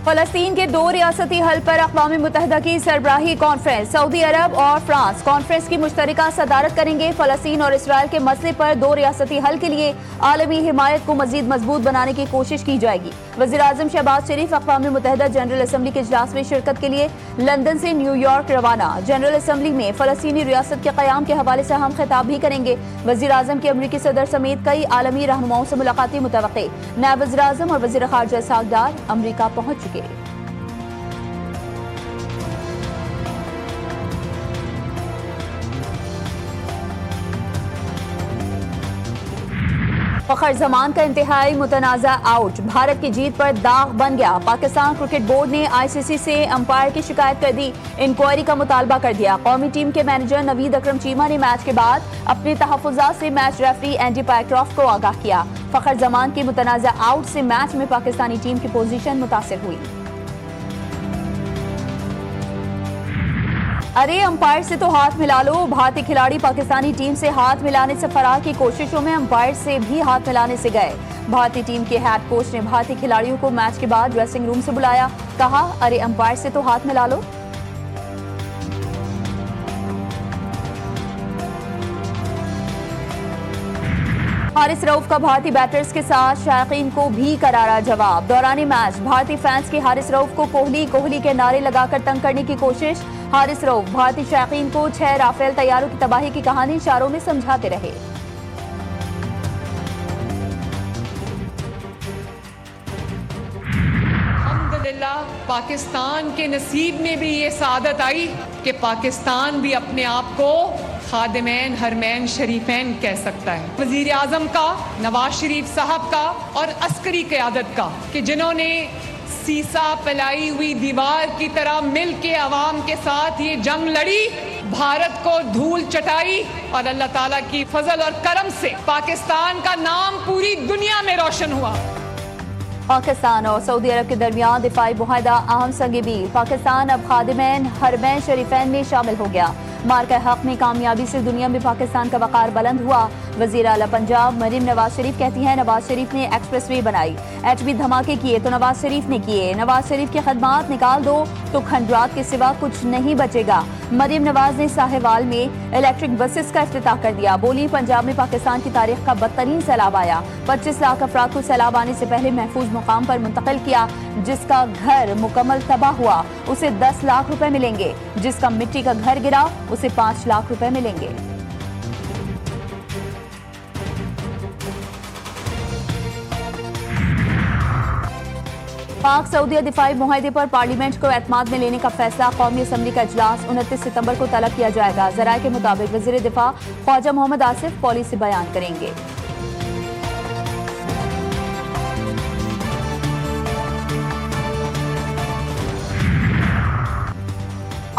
फलस्तीन के दो रियासती हल पर अक़वाम मुत्तहिदा की सरबराही कॉन्फ्रेंस, सऊदी अरब और फ्रांस कॉन्फ्रेंस की मुश्तरका सदारत करेंगे। फलस्तीन और इसराइल के मसले पर दो रियासती हल के लिए आलमी हिमायत को मजीद मजबूत बनाने की कोशिश की जाएगी। वज़ीर आज़म शहबाज शरीफ अक़वाम मुत्तहिदा जनरल असम्बली के इजलास में शिरकत के लिए लंदन से न्यूयॉर्क रवाना। जनरल असम्बली में फलस्तीनी रियासत के क़याम के हवाले से अहम खिताब भी करेंगे। वज़ीर आज़म के अमरीकी सदर समेत कई आलमी रहनुमाओं से मुलाकातें मुतवक्के। नायब वज़ीर आज़म और वज़ीर ख़ारजा सागदार अमरीका पहुंच चुके। फखर जमान का इंतहाई मुतनाज़ा आउट भारत की जीत पर दाग बन गया। पाकिस्तान क्रिकेट बोर्ड ने ICC से अंपायर की शिकायत कर दी, इंक्वायरी का मुतालबा कर दिया। कौमी टीम के मैनेजर नवीद अकरम चीमा ने मैच के बाद अपने तहफ़्फ़ुज़ात से मैच रेफरी एंडी पायक्रॉफ्ट को आगाह किया। फखर जमान की मुतनाज़ा आउट से मैच में पाकिस्तानी टीम की पोजीशन मुतासिर हुई। अरे अंपायर से तो हाथ मिला लो। भारतीय खिलाड़ी पाकिस्तानी टीम से हाथ मिलाने से फरार की कोशिशों में अंपायर से भी हाथ मिलाने से गए। भारतीय टीम के हेड कोच ने भारतीय खिलाड़ियों को मैच के बाद ड्रेसिंग रूम से बुलाया, कहा अरे अंपायर से तो हाथ मिला लो। हारिस रऊफ का भारतीय बैटर्स के साथ शायकीन को भी करारा जवाब। दौरान मैच भारतीय फैंस की हारिस रऊफ को कोहली के नारे लगाकर तंग करने की कोशिश। हारिस रऊफ भारतीय शायकीन को 6 राफेल तैयारों की तबाही की कहानी इशारों में समझाते रहे। अल्हम्दुलिल्लाह पाकिस्तान के नसीब में भी ये सादत आई कि पाकिस्तान भी अपने आप को खादिमैन हरमैन शरीफैन कह सकता है। वजीर आजम का, नवाज शरीफ साहब का और अस्करी क़यादत का कि जिन्होंने सीसा फैलाई हुई दीवार की तरह मिल के अवाम के साथ ये जंग लड़ी, भारत को धूल चटाई और अल्लाह ताला की फजल और करम से पाकिस्तान का नाम पूरी दुनिया में रोशन हुआ। पाकिस्तान और सऊदी अरब के दरमियान दिफाई मुआहदा अहम संग-ए-बील। पाकिस्तान अब खादिमैन हरमैन शरीफैन में शामिल हो गया। मार्का हक में कामयाबी से दुनिया में पाकिस्तान का वक़ार बुलंद हुआ। वज़ीर आला पंजाब मरीम नवाज शरीफ कहती हैं नवाज शरीफ ने एक्सप्रेसवे बनाई, एटमी धमाके किए तो नवाज शरीफ ने किए। नवाज शरीफ की खदमात निकाल दो तो खंडरात के सिवा कुछ नहीं बचेगा। मरीम नवाज ने साहिवाल में इलेक्ट्रिक बसेस का इफ्तिताह कर दिया। बोली पंजाब में पाकिस्तान की तारीख का बदतरीन सैलाब आया। 25 लाख अफराद को सैलाब आने से पहले महफूज मुकाम पर मुंतकिल किया। जिसका घर मुकम्मल तबाह हुआ उसे 10 लाख रुपए मिलेंगे। जिसका मिट्टी का घर गिरा उसे 5 लाख रुपए मिलेंगे। पाक सऊदी दिफाई मुआहदे पर पार्लियामेंट को एतमाद में लेने का फैसला। कौमी असम्बली का इजलास 29 सितंबर को तलब किया जाएगा। ज़राए के मुताबिक वज़ीर दिफा ख्वाजा मोहम्मद आसिफ पॉलिसी बयान करेंगे।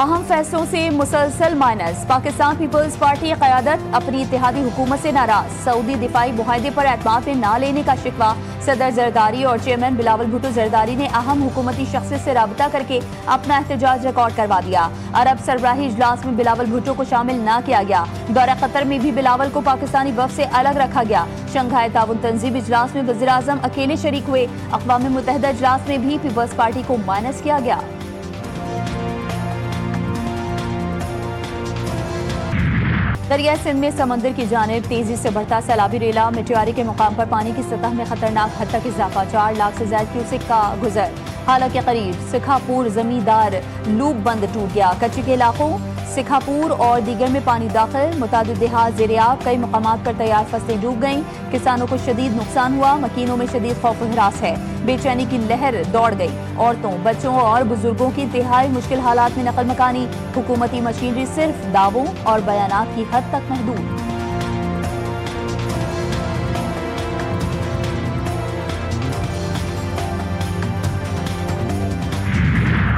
अहम फैसलों से मुसलसल माइनस। पाकिस्तान पीपल्स पार्टी क़यादत अपनी इत्तेहादी हुकूमत से नाराज। सऊदी दिफाई मुआहदे पर एतमाद में न लेने का शिकवा। सदर जरदारी और चेयरमैन बिलावल भुट्टो जरदारी ने अहम हुकूमती शख्सियत से राबता करके अपना एहतजाज रिकॉर्ड करवा दिया। अरब सरबराही इजलास में बिलावल भुट्टो को शामिल न किया गया। दौरा कतर में भी बिलावल को पाकिस्तानी वफ़द से अलग रखा गया। शंघाई ताउन तंजीम इजलास में वज़ीर आज़म अकेले शरीक हुए। अक़वाम मुत्तहिदा इजलास में भी पीपल्स पार्टी को माइनस किया गया। दरिया सिंध में समंदर की जानिब तेजी से बढ़ता सैलाबी रेला। मिट्यारी के मुकाम पर पानी की सतह में खतरनाक हद तक इजाफा। 4 लाख से ज्यादा क्यूसेक का गुजर। हालांकि करीब सिखापुर जमींदार लूप बंद टूट गया। कच्ची के इलाकों सिखापुर और दीगर में पानी दाखिल। मुतादिद देहात ज़ेर-ए-आब। कई मुकामात पर तैयार फसलें डूब गईं। किसानों को शदीद नुकसान हुआ। मकीनों में शदीद खौफ हिरास है। बेचैनी की लहर दौड़ गई। औरतों, बच्चों और बुजुर्गों की इंतहाई मुश्किल हालात में नकल मकानी। हुकूमती मशीनरी सिर्फ दावों और बयानात की हद तक महदूद।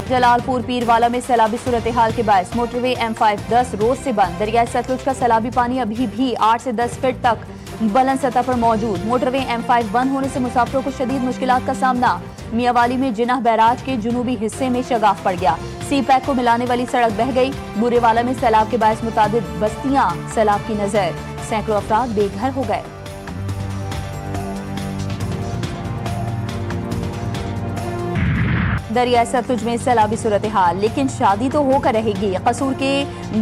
जलालपुर पीरवाला में सैलाबी सूरत हाल के बायस मोटरवे M5 10 रोज से बंद। दरिया सतलुज का सैलाबी पानी अभी भी 8 से 10 फीट तक बुलंद सतह पर मौजूद। मोटरवे M5 बंद होने से मुसाफिरों को शदीद मुश्किलात का सामना। मियावाली में जिनाह बैराज के जुनूबी हिस्से में शगाफ पड़ गया। सी पैक को मिलाने वाली सड़क बह गई। बुरेवाला में सैलाब के बायस मुतादिद बस्तियां सैलाब की नजर। सैकड़ों अफराद बेघर हो गए। दरिया सतलुज में सैलाबी सूरत हाल, लेकिन शादी तो होकर रहेगी। कसूर के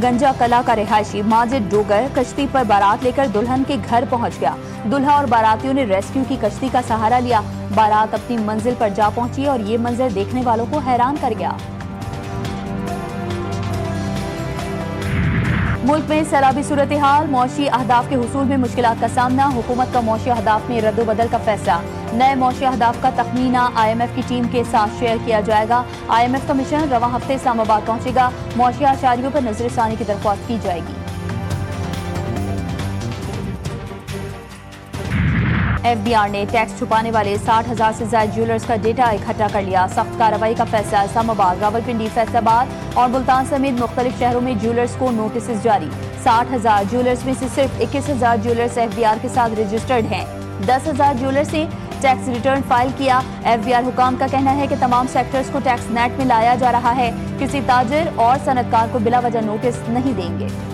गंजा कला का रिहायशी माजिद डोगर कश्ती पर बारात लेकर दुल्हन के घर पहुंच गया। दुल्हा और बारातियों ने रेस्क्यू की कश्ती का सहारा लिया। बारात अपनी मंजिल पर जा पहुंची और ये मंजर देखने वालों को हैरान कर गया। मुल्क में सैलाबी सूरत हाल, मौशी अहदाफ के हुसूल में मुश्किलात का सामना। हुकूमत का मौशी अहदाफ में रद्दोबदल का फैसला। नए मौशी अहदाफ का तखमीना IMF की टीम के साथ शेयर किया जाएगा। IMF का मिशन रवां हफ्ते इस्लामाबाद पहुंचेगा। मौशी आशारियों पर नजरसानी की दरख्वास्त की जाएगी। FBR ने टैक्स छुपाने वाले 60,000 से ज्यादा ज्वेलर्स का डेटा इकट्ठा कर लिया। सख्त कार्रवाई का फैसला। इस्लामाबाद, रावलपिंडी, फैसलाबाद और मुल्तान समेत मुख्तलिफ शहरों में ज्वेलर्स को नोटिस जारी। 60,000 ज्वेलर्स में से सिर्फ 21,000 ज्वेलर्स FBR के साथ रजिस्टर्ड हैं। 10,000 ज्वेलर्स ने टैक्स रिटर्न फाइल किया। FBR हुकाम का कहना है कि तमाम सेक्टर्स को टैक्स नेट में लाया जा रहा है। किसी ताजिर और सनतकार को बिला वजह नोटिस नहीं देंगे।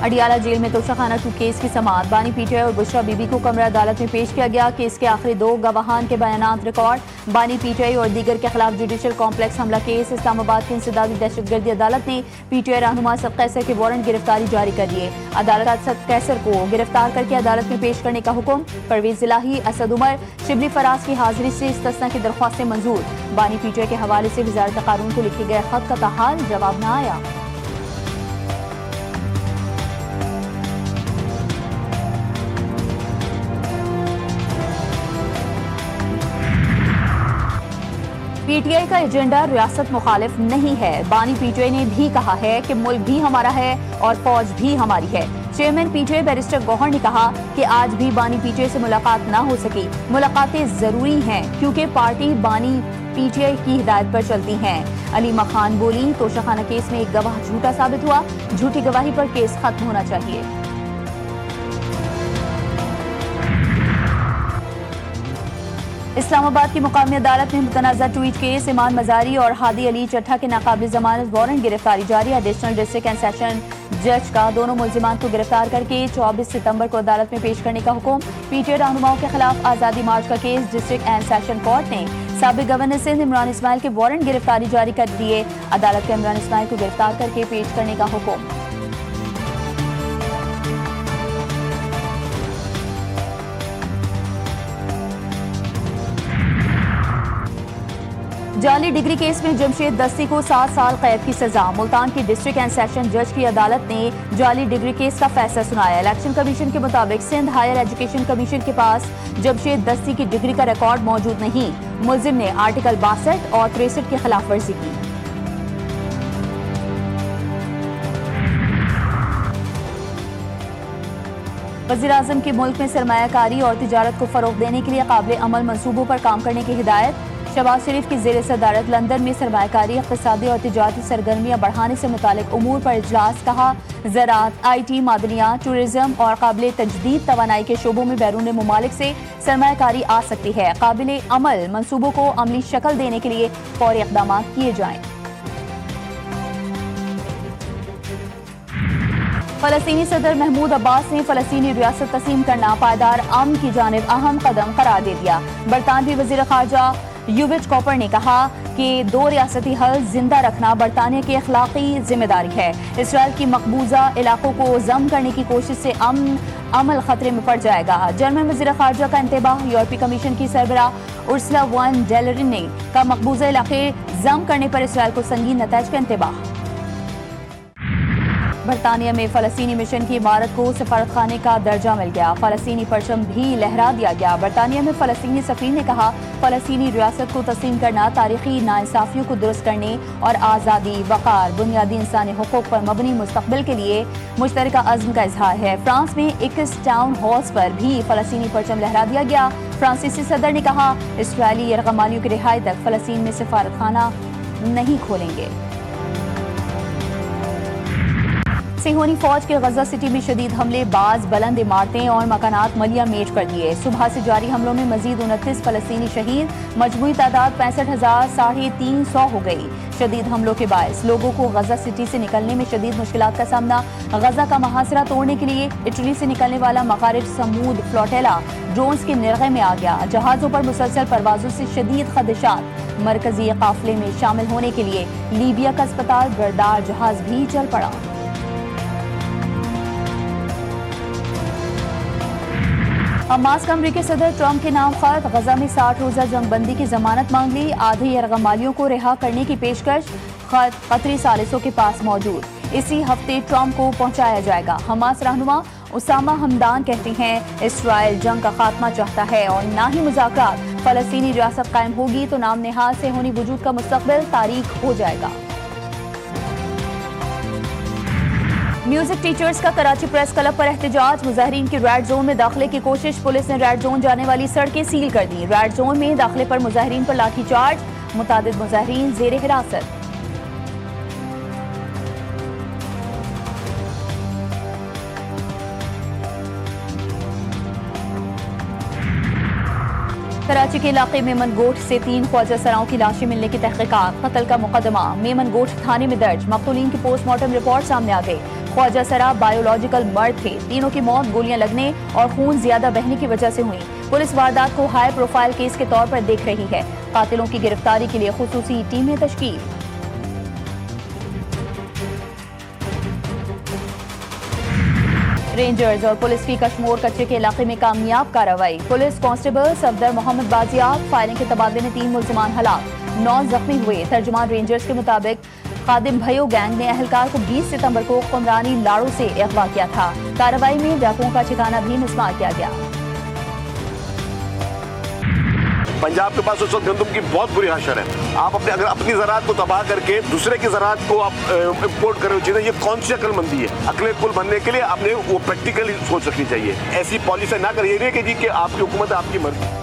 अडियाला जेल में तोशाखाना 2 केस की समाअत। बानी PTI और बुशरा बीबी को कमरा अदालत में पेश किया गया। केस के आखिरी 2 गवाहान के बयानात रिकॉर्ड। बानी PTI और दीगर के खिलाफ जुडिशल कॉम्प्लेक्स हमला केस। इस्लामाबाद की इंसदादी दहशतगर्दी अदालत ने PTI रहनुमा असद कैसर के वारंट गिरफ्तारी जारी कर दिए। अदालत असद कैसर को गिरफ्तार करके अदालत में पेश करने का हुक्म। परवेज इलाही, असद उमर, शिबली फराज की हाजिरी से इस्तिस्ना की दरख्वास्तें मंजूर। बानी PTI के हवाले से वजारत कानून को लिखे गए खत का ताहाल जवाब न आया। PTI का एजेंडा रियासत मुखालिफ नहीं है। बानी PTI ने भी कहा है कि मुल्क भी हमारा है और फौज भी हमारी है। चेयरमैन PTI बैरिस्टर गौहर ने कहा कि आज भी बानी PTI से मुलाकात ना हो सकी। मुलाकातें जरूरी हैं क्योंकि पार्टी बानी PTI की हिदायत पर चलती हैं। अलीमा खान बोली, तोशाखाना केस में एक गवाह झूठा साबित हुआ। झूठी गवाही पर केस खत्म होना चाहिए। इस्लामाबाद की मुकामी अदालत में मुतनाज़ा ट्वीट केस, इमान मजारी और हादी अली चट्ठा के नाकाबिल जमानत वारंट गिरफ्तारी जारी। एडिशनल डिस्ट्रिक्ट एंड सेशन जज का दोनों मुल्जिमान को गिरफ्तार करके 24 सितंबर को अदालत में पेश करने का हुक्म। PTI रहनुमाओं के खिलाफ आज़ादी मार्च का case. District and session court ने साबिक गवर्नर सिंध इमरान इस्माइल के वारंट गिरफ्तारी जारी कर दिए। अदालत के इमरान इस्माइल को गिरफ्तार करके पेश करने का हुक्म। जाली डिग्री केस में जमशेद दस्ती को 7 साल कैद की सजा। मुल्तान की डिस्ट्रिक्ट एंड सेशन जज की अदालत ने जाली डिग्री केस का फैसला सुनाया। इलेक्शन कमीशन के मुताबिक सिंध हायर एजुकेशन कमीशन के पास जमशेद दस्ती की डिग्री का रिकॉर्ड मौजूद नहीं। मुल्जिम ने आर्टिकल 62 और 63 की खिलाफ वर्जी की। वज़ीर-ए-आज़म की मुल्क में सरमायाकारी और तिजारत को फरोग देने के लिए काबिल अमल मंसूबों पर काम करने की हिदायत। शहबाज शरीफ की ज़ेर सदारत लंदन में सरमायाकारी, इक़्तिसादी और तिजारती सरगर्मियाँ बढ़ाने से मुतालिक उमूर पर इजलास। कहा, ज़राअत, IT, मादनियात, टूरिज्म और काबिल तजदीद तवानाई के शोबों में बैरून मुमालिक से सरमायाकारी आ सकती है। काबिल अमल मंसूबों को अमली शक्ल देने के लिए फौरी इक़दाम किए जाएं। फ़लस्तीनी सदर महमूद अब्बास ने फ़लस्तीनी रियासत तस्लीम करना पायदार अमन की जानिब अहम कदम करार दे दिया। बरतानवी वज़ीर ख़ारजा यूविच कॉपर ने कहा कि 2 रियासती हल जिंदा रखना बरतानिया की अखलाकी जिम्मेदारी है। इसराइल की मकबूजा इलाकों को जम करने की कोशिश से अमल खतरे में पड़ जाएगा। जर्मन वज़ीर ख़ारजा का इंतबाह। यूरोपीय कमीशन की सरबराह उर्सुला वन डेर लेयन ने का मकबूजा इलाके जम करने पर इसराइल को संगीन नताइज का इंतबाह। बरतानिया में फ़लस्तीनी मिशन की इमारत को सफारतखाने का दर्जा मिल गया। फ़लस्तीनी परचम भी लहरा दिया गया। बरतानिया में फ़लस्तीनी सफ़ीर ने कहा, फ़लस्तीनी रियासत को तस्लीम करना तारीखी नाइंसाफियों को दुरुस्त करने और आज़ादी, वक़ार, बुनियादी इंसानी हुकूक़ पर मबनी मुस्तक़बिल के लिए मुश्तरका अज़्म का इजहार है। फ्रांस में 21 टाउन हॉल्स पर भी फ़लस्तीनी परचम लहरा दिया गया। फ्रांसीसी सदर ने कहा, इसराइली यरग़मालियों की रिहाई तक फ़लस्तीन में सफारतखाना नहीं खोलेंगे। सिहोनी फौज के गजा सिटी में शदीद हमले, बाज बुलंद इमारतें और मकानात मलिया मेट कर दिए। सुबह से जारी हमलों में मजीद 29 फलस्तीनी शहीद, मजमूई तादाद 65,350 हो गई। शदीद हमलों के बायस लोगों को गजा सिटी से निकलने में शदीद मुश्किलात का सामना। गजा का मुहासरा तोड़ने के लिए इटली से निकलने वाला मखारिज समूद फ्लोटेला ड्रोन्स के निर्गे में आ गया। जहाजों पर मुसलसल परवाजों से शदीद खदशात। मरकजी काफिले में शामिल होने के लिए लीबिया का अस्पताल बरदार जहाज भी चल पड़ा। हमास का अमरीकी सदर ट्रंप के नाम खत, गजा में 60 रोजा जंगबंदी की जमानत मांग ली। आधे यरगमालियों को रिहा करने की पेशकश, खत कतरी सालिसों के पास मौजूद। इसी हफ्ते ट्रंप को पहुंचाया जाएगा। हमास रहनुमा उसामा हमदान कहते हैं इसराइल जंग का खात्मा चाहता है और ना ही मुज़ाकरात। फलस्तीनी रियासत कायम होगी तो नाम नेहाल से होनी वजूद का मुस्तकबिल तारीख हो जाएगा। म्यूजिक टीचर्स का कराची प्रेस क्लब पर एहतजाज, मुजाहिरीन की रेड जोन में दाखिले की कोशिश, पुलिस ने रेड जोन जाने वाली सड़कें सील कर दी। रेड जोन में दाखिले पर मुजाहिरीन पर लाठीचार्ज, मुतादिद मुजाहिरीन जेर हिरासत। कराची के इलाके मेमन गोठ से 3 ख्वाजा सराओं की लाशें मिलने की तहकीकात, कत्ल का मुकदमा मेमन गोठ थाने में दर्ज। मकतूलीन की पोस्टमार्टम रिपोर्ट सामने आ गई। ख्वाजा सरा बायोलॉजिकल मर्द थे। तीनों की मौत गोलियां लगने और खून ज्यादा बहने की वजह से हुई। पुलिस वारदात को हाई प्रोफाइल केस के तौर पर देख रही है। कातिलों की गिरफ्तारी के लिए खुसूसी टीमें तश्कील। रेंजर्स और पुलिस की कश्मोर कच्चे के इलाके में कामयाब कार्रवाई। पुलिस कांस्टेबल सफदर मोहम्मद बाजियाब, फायरिंग के तबादले में 3 मुल्जिमान हलाक, 9 जख्मी हुए। तर्जुमान रेंजर्स के मुताबिक खादिम भयो गैंग ने अहलकार को 20 सितंबर को कुमरानी लाड़ो से अगवा किया था। कार्रवाई में डाकुओं का ठिकाना भी मिसमार किया गया। पंजाब के पास उस वक्त गंदम की बहुत बुरी हाशर है। आप अगर अपनी ज़राअत को तबाह करके दूसरे की ज़राअत को आप इम्पोर्ट कर रहे हो, ये कौन सी अक्लमंदी है? अकले कुल बनने के लिए आपने वो प्रैक्टिकली सोच रखनी चाहिए। ऐसी पॉलिसी ना करिए नहीं कि जी कि आपकी हुकूमत है, आपकी मर्जी।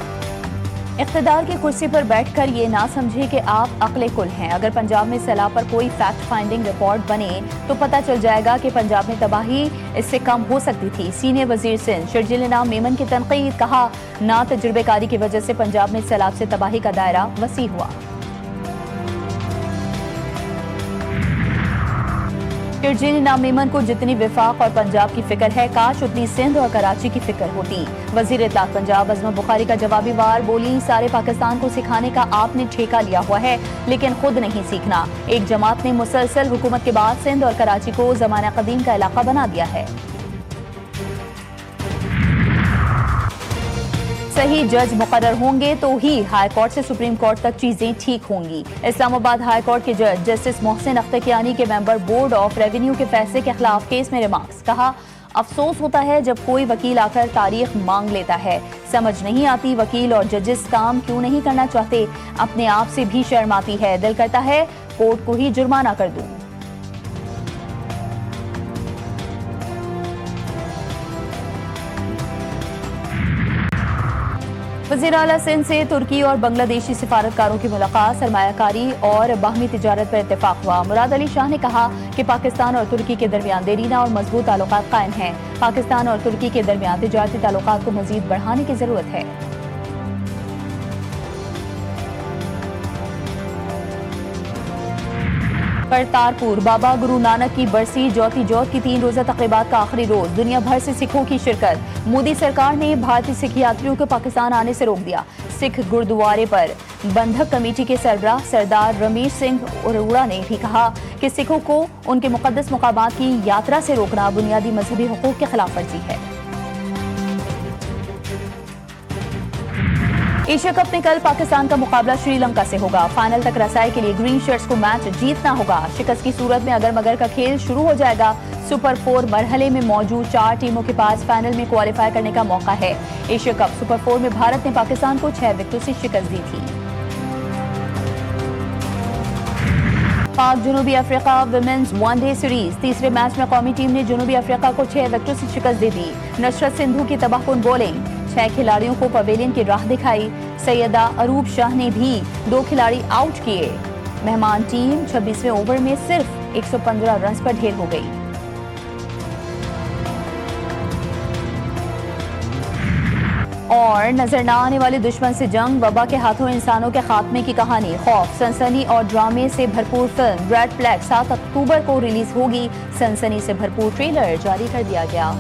इख्तिदार की कुर्सी पर बैठकर ये ना समझे कि आप अक्ले कुल हैं। अगर पंजाब में सैलाब पर कोई फैक्ट फाइंडिंग रिपोर्ट बने तो पता चल जाएगा कि पंजाब में तबाही इससे कम हो सकती थी। सीनियर वजीर सिंध शर्जील इनाम मेमन की तनकीद, कहा ना तजुर्बेकारी की वजह से पंजाब में सैलाब से तबाही का दायरा वसी हुआ। शर्जील इनाम मेमन को जितनी विफाक और पंजाब की फिक्र है, काश उतनी सिंध और कराची की फिक्र होती। वजीर इत्तलात पंजाब अजमा बुखारी का जवाबी वार, बोली सारे पाकिस्तान को सिखाने का आपने ठेका लिया हुआ है लेकिन खुद नहीं सीखना। एक जमात ने मुसलसल हुकूमत के बाद सिंध और कराची को ज़माना कदीम का इलाका बना दिया है। सही जज मुकर्रर होंगे तो ही हाई कोर्ट से सुप्रीम कोर्ट तक चीजें ठीक होंगी। इस्लामाबाद हाई कोर्ट के जज जस्टिस मोहसिन अख्तरकियानी के मेंबर बोर्ड ऑफ रेवेन्यू के फैसले के खिलाफ केस में रिमार्क्स, कहा अफसोस होता है जब कोई वकील आकर तारीख मांग लेता है। समझ नहीं आती वकील और जजेस काम क्यों नहीं करना चाहते। अपने आप से भी शर्म आती है। दिल करता है कोर्ट को ही जुर्माना कर दूं। वज़ीर आला सिंध से तुर्की और बांग्लादेशी सिफारतकारों की मुलाकात, सरमायाकारी और बाहमी तिजारत पर इत्तेफाक हुआ। मुराद अली शाह ने कहा कि पाकिस्तान और तुर्की के दरमियान देरीना और मजबूत ताल्लुकात कायम हैं। पाकिस्तान और तुर्की के दरमियान तिजारती ताल्लुकात को मजीद बढ़ाने की जरूरत है। करतारपुर बाबा गुरु नानक की बरसी ज्योति जोत की 3 रोजा तकरीबात का आखिरी रोज, दुनिया भर से सिखों की शिरकत। मोदी सरकार ने भारतीय सिख यात्रियों को पाकिस्तान आने से रोक दिया। सिख गुरुद्वारे पर बंधक कमेटी के सरबराह सरदार रमेश सिंह अरोड़ा ने भी कहा कि सिखों को उनके मुकद्दस मुकामात की यात्रा से रोकना बुनियादी मजहबी हुकूक के खिलाफ वर्जी है। एशिया कप में कल पाकिस्तान का मुकाबला श्रीलंका से होगा। फाइनल तक रसाई के लिए ग्रीन शर्ट्स को मैच जीतना होगा। शिकस्त की सूरत में अगर मगर का खेल शुरू हो जाएगा। सुपर 4 मरहले में मौजूद 4 टीमों के पास फाइनल में क्वालिफाई करने का मौका है। एशिया कप सुपर 4 में भारत ने पाकिस्तान को 6 विकेटों से शिकस्त दी थी। पाक जनूबी अफ्रीका विमेंस वनडे सीरीज, तीसरे मैच में कौमी टीम ने जनूबी अफ्रीका को 6 विकेटों से शिकस्त दे दी। नुसरत सिंधु की तबाहकुन बॉलिंग, 6 खिलाड़ियों को पवेलियन की राह दिखाई। सैयदा अरूब शाह ने भी 2 खिलाड़ी आउट किए। मेहमान टीम 26वें ओवर में सिर्फ 115 रन पर ढेर हो गई। और नजर न आने वाले दुश्मन से जंग, वबा के हाथों इंसानों के खात्मे की कहानी, खौफ, सनसनी और ड्रामे से भरपूर फिल्म रेड फ्लैग 7 अक्टूबर को रिलीज होगी। सनसनी से भरपूर ट्रेलर जारी कर दिया गया।